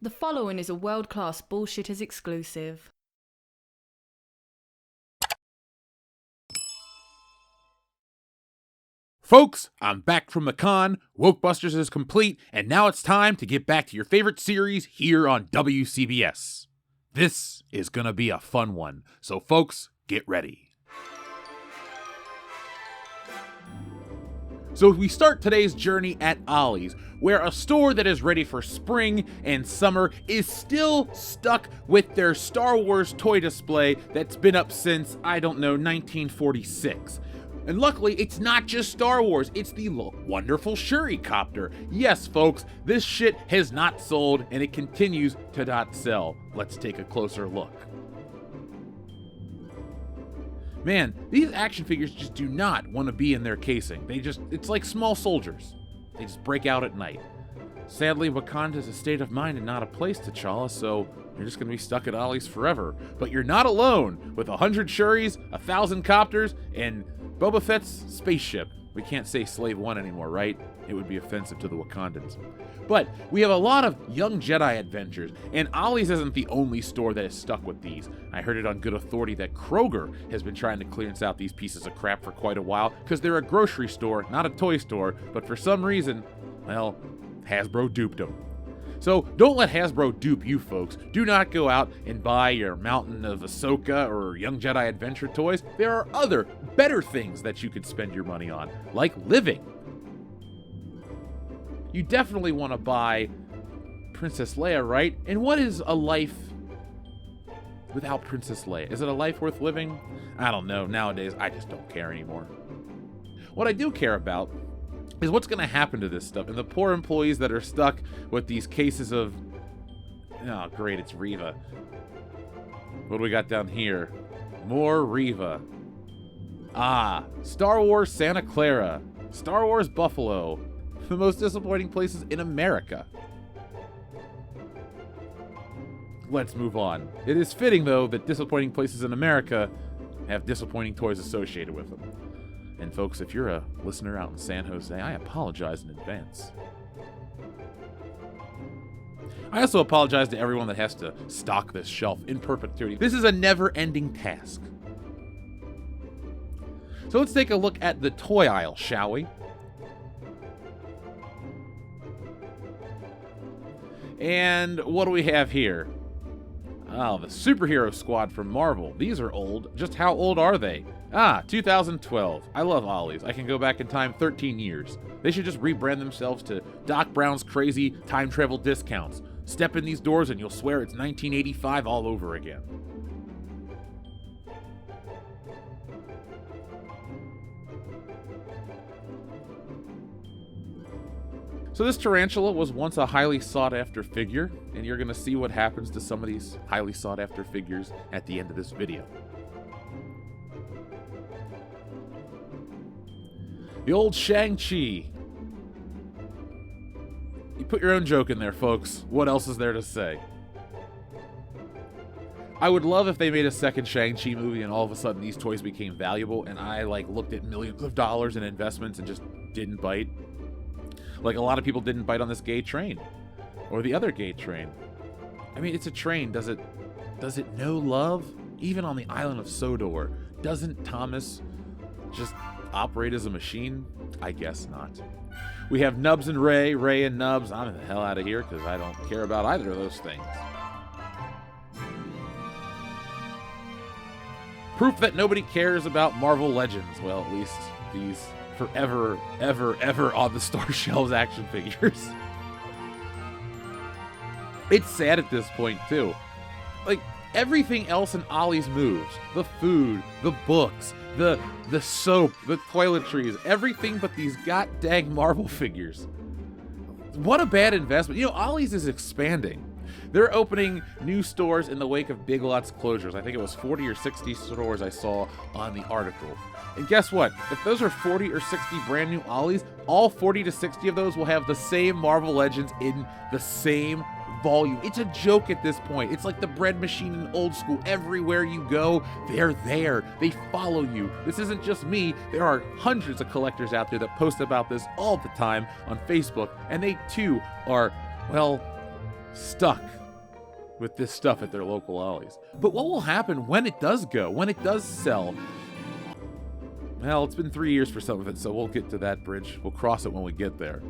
The following is a World-Class Bullshitters exclusive. Folks, I'm back from the con, Wokebusters is complete, and now it's time to get back to your favorite series here on WCBS. This is gonna be a fun one, so folks, get ready. So we start today's journey at Ollie's, where a store that is ready for spring and summer is still stuck with their Star Wars toy display that's been up since, 1946. And luckily, it's not just Star Wars, it's the wonderful Shuri-copter. Yes, folks, this shit has not sold, and it continues to not sell. Let's take a closer look. Man, these action figures just do not want to be in their casing. It's like small soldiers. They just break out at night. Sadly, Wakanda's a state of mind and not a place, T'Challa, so you're just going to be stuck at Ollie's forever. But you're not alone. With 100 Shuris, 1,000 copters, and Boba Fett's spaceship. We can't say Slave One anymore, right? It would be offensive to the Wakandans. But we have a lot of young Jedi adventures, and Ollie's isn't the only store that is stuck with these. I heard it on good authority that Kroger has been trying to clearance out these pieces of crap for quite a while, because they're a grocery store, not a toy store, but for some reason, well, Hasbro duped them. So don't let Hasbro dupe you, folks. Do not go out and buy your Mountain of Ahsoka or Young Jedi Adventure toys. There are other, better things that you could spend your money on, like living. You definitely want to buy Princess Leia, right? And what is a life without Princess Leia? Is it a life worth living? I don't know. Nowadays, I just don't care anymore. What I do care about is what's going to happen to this stuff and the poor employees that are stuck with these cases of... Oh, great, it's Reva. What do we got down here? More Reva. Ah, Star Wars Santa Clara. Star Wars Buffalo. The most disappointing places in America. Let's move on. It is fitting, though, that disappointing places in America have disappointing toys associated with them. And folks, if you're a listener out in San Jose, I apologize in advance. I also apologize to everyone that has to stock this shelf in perpetuity. This is a never-ending task. So let's take a look at the toy aisle, shall we? And what do we have here? Oh, the Superhero Squad from Marvel. These are old. Just how old are they? 2012. I love Ollie's. I can go back in time 13 years. They should just rebrand themselves to Doc Brown's crazy time travel discounts. Step in these doors and you'll swear it's 1985 all over again. So this tarantula was once a highly sought-after figure, and you're going to see what happens to some of these highly sought-after figures at the end of this video. The old Shang-Chi. You put your own joke in there, folks. What else is there to say? I would love if they made a second Shang-Chi movie and all of a sudden these toys became valuable and I looked at millions of dollars in investments and just didn't bite. Like a lot of people didn't bite on this gay train. Or the other gay train. I mean, it's a train. Does it know love? Even on the island of Sodor, doesn't Thomas just operate as a machine? I guess not. We have Nubs and Ray and Nubs. I'm the hell out of here because I don't care about either of those things. Proof that nobody cares about Marvel Legends. Well, at least these forever, ever on the store shelves action figures. It's sad at this point, too. Like, everything else in Ollie's moves. The food, the books, the soap, the toiletries, everything but these god-dang Marvel figures. What a bad investment. You know, Ollie's is expanding. They're opening new stores in the wake of Big Lots closures. I think it was 40 or 60 stores I saw on the article. And guess what? If those are 40 or 60 brand new Ollie's, all 40 to 60 of those will have the same Marvel Legends in the same volume. It's a joke at this point. It's like the bread machine in old school. Everywhere you go, they're there. They follow you. This isn't just me. There are hundreds of collectors out there that post about this all the time on Facebook, and they too are, well, stuck with this stuff at their local Ollies. But what will happen when it does go, when it does sell? Well, it's been 3 years for some of it, so we'll get to that bridge. We'll cross it when we get there.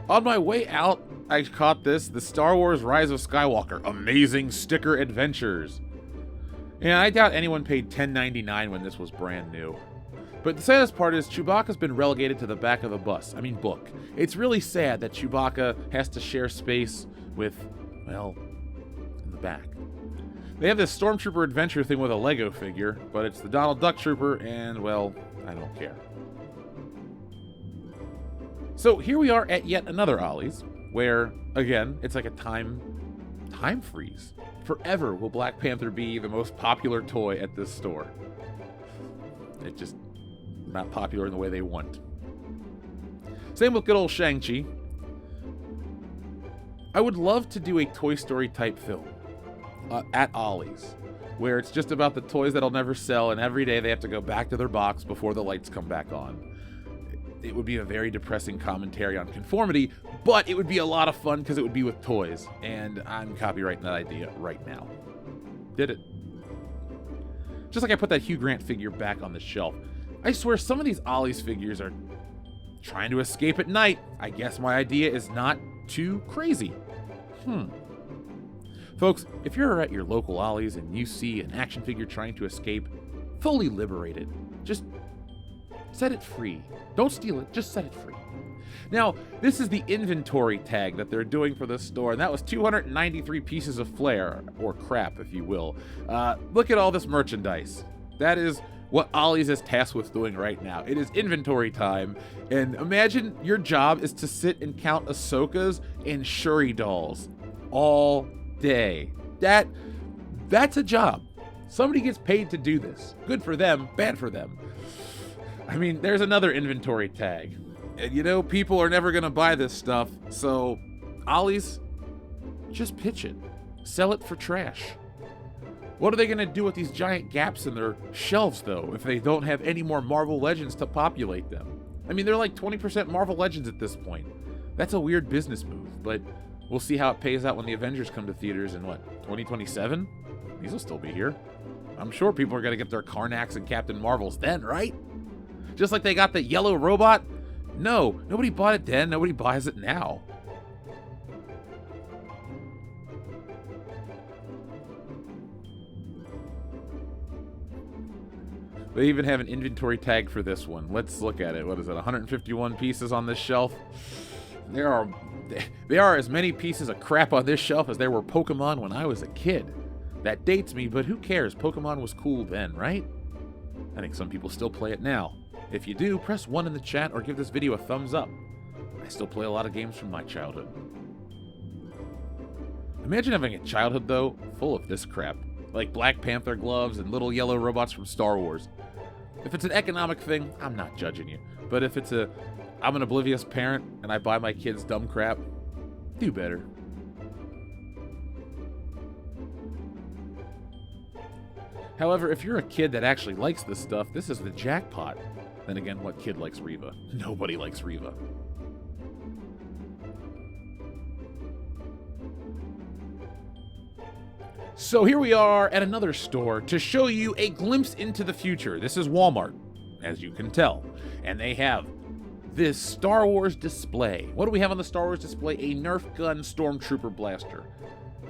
On my way out, I caught this, the Star Wars Rise of Skywalker Amazing Sticker Adventures. And I doubt anyone paid $10.99 when this was brand new. But the saddest part is Chewbacca's been relegated to the back of the book. It's really sad that Chewbacca has to share space with, well, in the back. They have this Stormtrooper adventure thing with a Lego figure, but it's the Donald Duck Trooper, and, well, I don't care. So here we are at yet another Ollie's, where, again, it's like a time freeze. Forever will Black Panther be the most popular toy at this store. It's just not popular in the way they want. Same with good old Shang-Chi. I would love to do a Toy Story type film at Ollie's, where it's just about the toys that'll never sell, and every day they have to go back to their box before the lights come back on. It would be a very depressing commentary on conformity, but it would be a lot of fun because it would be with toys, and I'm copywriting that idea right now. Did it. Just like I put that Hugh Grant figure back on the shelf. I swear some of these Ollie's figures are trying to escape at night. I guess my idea is not too crazy. Folks, if you're at your local Ollie's and you see an action figure trying to escape, fully liberated, just set it free. Don't steal it, just set it free. Now, this is the inventory tag that they're doing for this store, and that was 293 pieces of flair, or crap, if you will. Look at all this merchandise. That is what Ollie's is tasked with doing right now. It is inventory time, and imagine your job is to sit and count Ahsokas and Shuri dolls all day. That's a job. Somebody gets paid to do this. Good for them, bad for them. I mean, there's another inventory tag. And you know, people are never gonna buy this stuff, so Ollie's, just pitch it. Sell it for trash. What are they gonna do with these giant gaps in their shelves, though, if they don't have any more Marvel Legends to populate them? I mean, they're like 20% Marvel Legends at this point. That's a weird business move, but we'll see how it pays out when the Avengers come to theaters in, 2027? These will still be here. I'm sure people are gonna get their Karnaks and Captain Marvels then, right? Just like they got the yellow robot? No, nobody bought it then, nobody buys it now. They even have an inventory tag for this one. Let's look at it. What is it, 151 pieces on this shelf? There are as many pieces of crap on this shelf as there were Pokemon when I was a kid. That dates me, but who cares? Pokemon was cool then, right? I think some people still play it now. If you do, press 1 in the chat or give this video a thumbs up. I still play a lot of games from my childhood. Imagine having a childhood, though, full of this crap. Like Black Panther gloves and little yellow robots from Star Wars. If it's an economic thing, I'm not judging you. But if it's I'm an oblivious parent and I buy my kids dumb crap, do better. However, if you're a kid that actually likes this stuff, this is the jackpot. Then again, what kid likes Reva? Nobody likes Reva. So here we are at another store to show you a glimpse into the future. This is Walmart, as you can tell. And they have this Star Wars display. What do we have on the Star Wars display? A Nerf gun Stormtrooper blaster.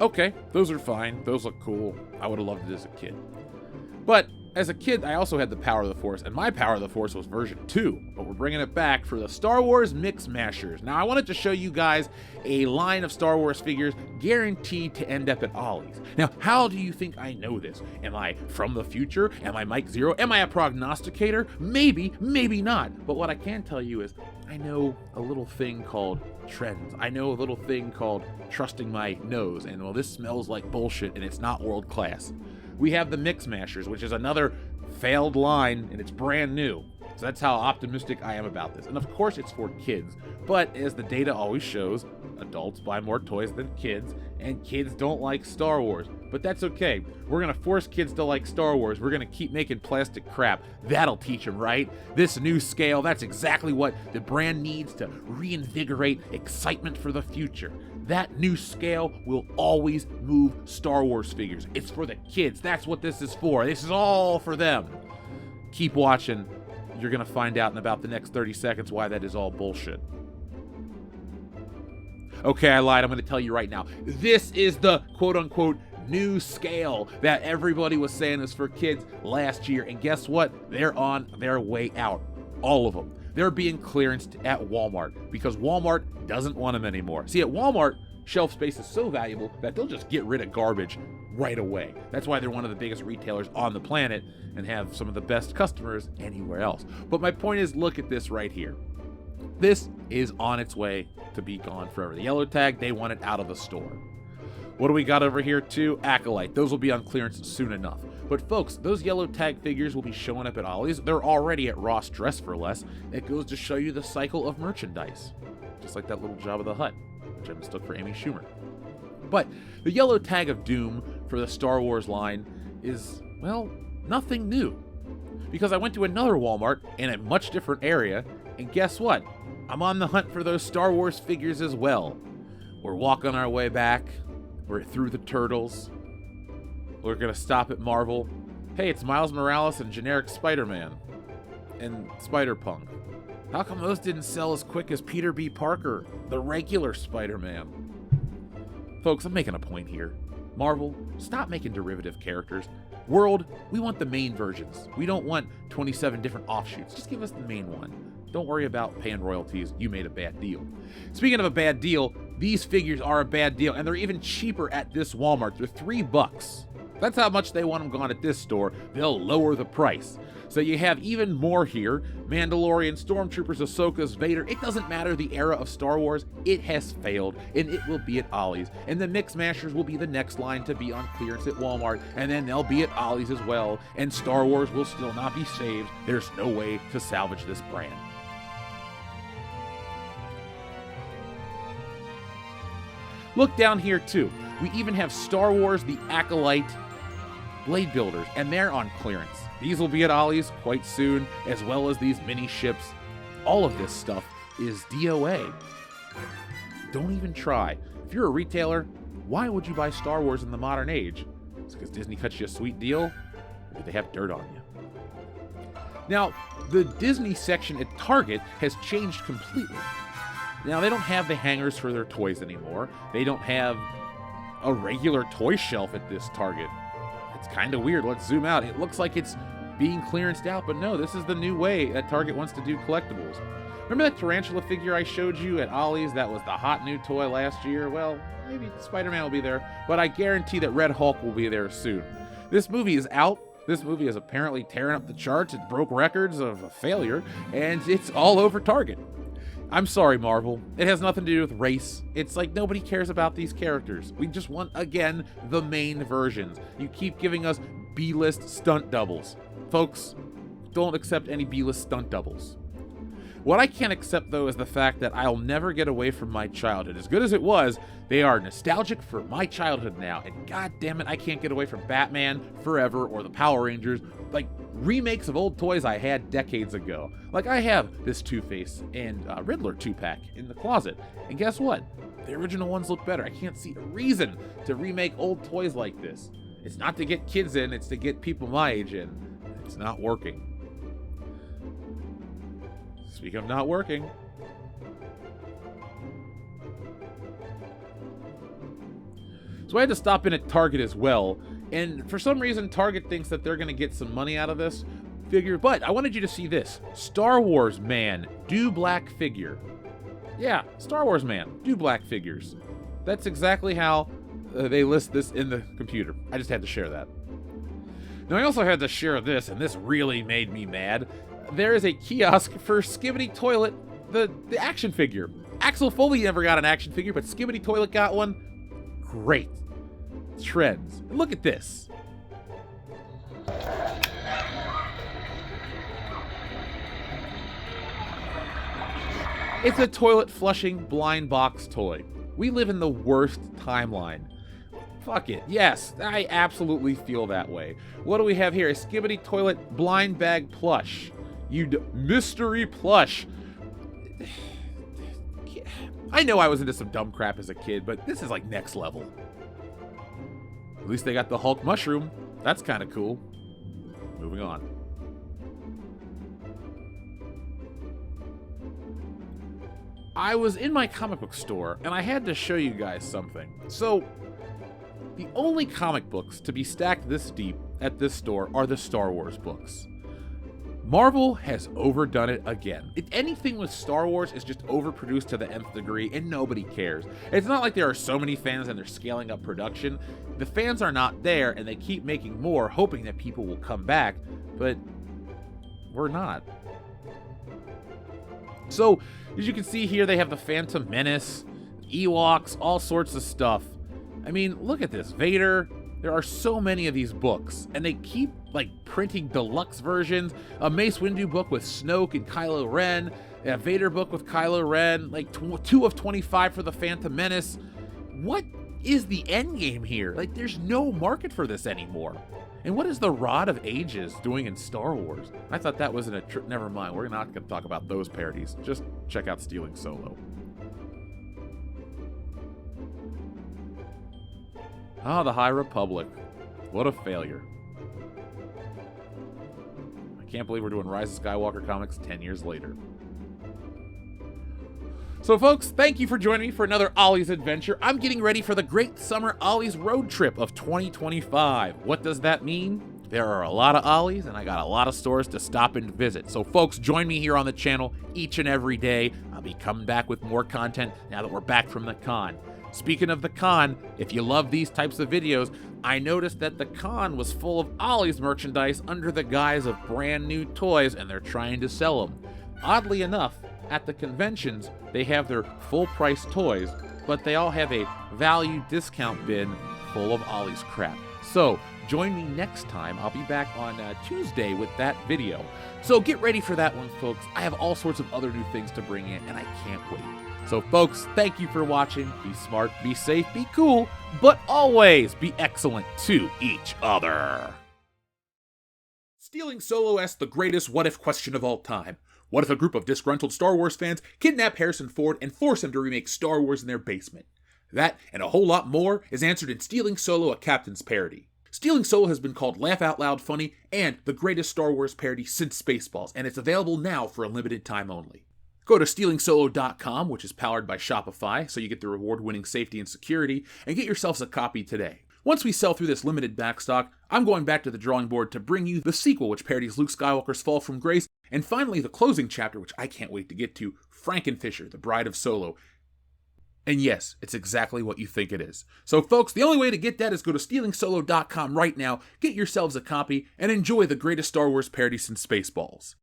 Okay, those are fine. Those look cool. I would have loved it as a kid. But as a kid, I also had the Power of the Force, and my Power of the Force was version 2, but we're bringing it back for the Star Wars Mix Mashers. Now, I wanted to show you guys a line of Star Wars figures guaranteed to end up at Ollie's. Now, how do you think I know this? Am I from the future? Am I Mike Zero? Am I a prognosticator? Maybe, maybe not. But what I can tell you is I know a little thing called trends. I know a little thing called trusting my nose, and well, this smells like bullshit, and it's not world class. We have the Mix Mashers, which is another failed line, and it's brand new. So that's how optimistic I am about this. And of course it's for kids, but as the data always shows, adults buy more toys than kids, and kids don't like Star Wars. But that's okay. We're gonna force kids to like Star Wars. We're gonna keep making plastic crap. That'll teach them, right? This new scale, that's exactly what the brand needs to reinvigorate excitement for the future. That new scale will always move Star Wars figures. It's for the kids. That's what this is for. This is all for them. Keep watching. You're gonna find out in about the next 30 seconds why that is all bullshit. Okay, I lied. I'm going to tell you right now. This is the quote-unquote new scale that everybody was saying is for kids last year. And guess what? They're on their way out. All of them. They're being clearanced at Walmart because Walmart doesn't want them anymore. See, at Walmart, shelf space is so valuable that they'll just get rid of garbage right away. That's why they're one of the biggest retailers on the planet and have some of the best customers anywhere else. But my point is, look at this right here. This is on its way to be gone forever. The yellow tag, they want it out of the store. What do we got over here too? Acolyte. Those will be on clearance soon enough. But folks, those yellow tag figures will be showing up at Ollie's. They're already at Ross Dress for Less. It goes to show you the cycle of merchandise. Just like that little Jabba the Hutt, which I mistook for Amy Schumer. But the yellow tag of doom for the Star Wars line is, well, nothing new. Because I went to another Walmart in a much different area, and guess what? I'm on the hunt for those Star Wars figures as well. We're walking our way back. We're through the Turtles. We're gonna stop at Marvel. Hey, it's Miles Morales and generic Spider-Man. And Spider-Punk. How come those didn't sell as quick as Peter B. Parker, the regular Spider-Man? Folks, I'm making a point here. Marvel, stop making derivative characters. World, we want the main versions. We don't want 27 different offshoots. Just give us the main one. Don't worry about paying royalties. You made a bad deal. Speaking of a bad deal, these figures are a bad deal, and they're even cheaper at this Walmart. They're $3. That's how much they want them gone at this store. They'll lower the price. So you have even more here. Mandalorian, Stormtroopers, Ahsoka's, Vader. It doesn't matter the era of Star Wars. It has failed, and it will be at Ollie's. And the Mix Mashers will be the next line to be on clearance at Walmart, and then they'll be at Ollie's as well. And Star Wars will still not be saved. There's no way to salvage this brand. Look down here too. We even have Star Wars The Acolyte blade builders, and they're on clearance. These will be at Ollie's quite soon, as well as these mini ships. All of this stuff is DOA. Don't even try. If you're a retailer, why would you buy Star Wars in the modern age? It's because Disney cut you a sweet deal, or did they have dirt on you? Now, the Disney section at Target has changed completely. Now, they don't have the hangers for their toys anymore. They don't have a regular toy shelf at this Target. It's kind of weird. Let's zoom out. It looks like it's being clearanced out, but no, this is the new way that Target wants to do collectibles. Remember that tarantula figure I showed you at Ollie's that was the hot new toy last year? Well, maybe Spider-Man will be there, but I guarantee that Red Hulk will be there soon. This movie is out. This movie is apparently tearing up the charts. It broke records of a failure, and it's all over Target. I'm sorry, Marvel. It has nothing to do with race. It's like nobody cares about these characters. We just want, again, the main versions. You keep giving us B-list stunt doubles. Folks, don't accept any B-list stunt doubles. What I can't accept, though, is the fact that I'll never get away from my childhood. As good as it was, they are nostalgic for my childhood now. And god damn it, I can't get away from Batman Forever or the Power Rangers. Like, remakes of old toys I had decades ago. Like, I have this Two-Face and Riddler 2-pack in the closet. And guess what? The original ones look better. I can't see a reason to remake old toys like this. It's not to get kids in, it's to get people my age in. It's not working. Speaking of not working, so I had to stop in at Target as well, and for some reason Target thinks that they're going to get some money out of this figure, but I wanted you to see this. Star Wars Man, do black figure. Yeah, Star Wars Man, do black figures. That's exactly how they list this in the computer. I just had to share that. Now I also had to share this, and this really made me mad. There is a kiosk for Skibbity Toilet, the action figure. Axel Foley never got an action figure, but Skibbity Toilet got one. Great. Trends. Look at this. It's a toilet flushing blind box toy. We live in the worst timeline. Fuck it. Yes, I absolutely feel that way. What do we have here? A Skibbity Toilet Blind Bag Plush. Mystery plush. I know I was into some dumb crap as a kid, but this is like next level. At least they got the Hulk mushroom. That's kind of cool. Moving on. I was in my comic book store, and I had to show you guys something. So, the only comic books to be stacked this deep at this store are the Star Wars books. Marvel has overdone it again. Anything with Star Wars is just overproduced to the nth degree, and nobody cares. It's not like there are so many fans and they're scaling up production. The fans are not there, and they keep making more, hoping that people will come back, but we're not. So, as you can see here, they have the Phantom Menace, Ewoks, all sorts of stuff. I mean, look at this. Vader. There are so many of these books, and they keep, like, printing deluxe versions. A Mace Windu book with Snoke and Kylo Ren, a Vader book with Kylo Ren, like 2 of 25 for the Phantom Menace. What is the end game here? Like, there's no market for this anymore. And what is the Rod of Ages doing in Star Wars? I thought that was in a never mind, we're not going to talk about those parodies. Just check out Stealing Solo. Ah, the High Republic. What a failure. I can't believe we're doing Rise of Skywalker comics 10 years later. So folks, thank you for joining me for another Ollie's adventure. I'm getting ready for the Great Summer Ollie's Road Trip of 2025. What does that mean? There are a lot of Ollies, and I got a lot of stores to stop and visit. So folks, join me here on the channel each and every day. I'll be coming back with more content now that we're back from the con. Speaking of the con, if you love these types of videos, I noticed that the con was full of Ollie's merchandise under the guise of brand new toys, and they're trying to sell them. Oddly enough, at the conventions, they have their full price toys, but they all have a value discount bin full of Ollie's crap. So, join me next time. I'll be back on Tuesday with that video. So get ready for that one, folks. I have all sorts of other new things to bring in, and I can't wait. So folks, thank you for watching. Be smart, be safe, be cool, but always be excellent to each other. Stealing Solo asks the greatest what-if question of all time. What if a group of disgruntled Star Wars fans kidnap Harrison Ford and force him to remake Star Wars in their basement? That, and a whole lot more, is answered in Stealing Solo, a Captain's Parody. Stealing Solo has been called Laugh Out Loud Funny and the greatest Star Wars parody since Spaceballs, and it's available now for a limited time only. Go to StealingSolo.com, which is powered by Shopify, so you get the reward-winning safety and security, and get yourselves a copy today. Once we sell through this limited backstock, I'm going back to the drawing board to bring you the sequel, which parodies Luke Skywalker's fall from grace, and finally the closing chapter, which I can't wait to get to, Frankenfisher, the Bride of Solo. And yes, it's exactly what you think it is. So folks, the only way to get that is go to StealingSolo.com right now, get yourselves a copy, and enjoy the greatest Star Wars parody since Spaceballs.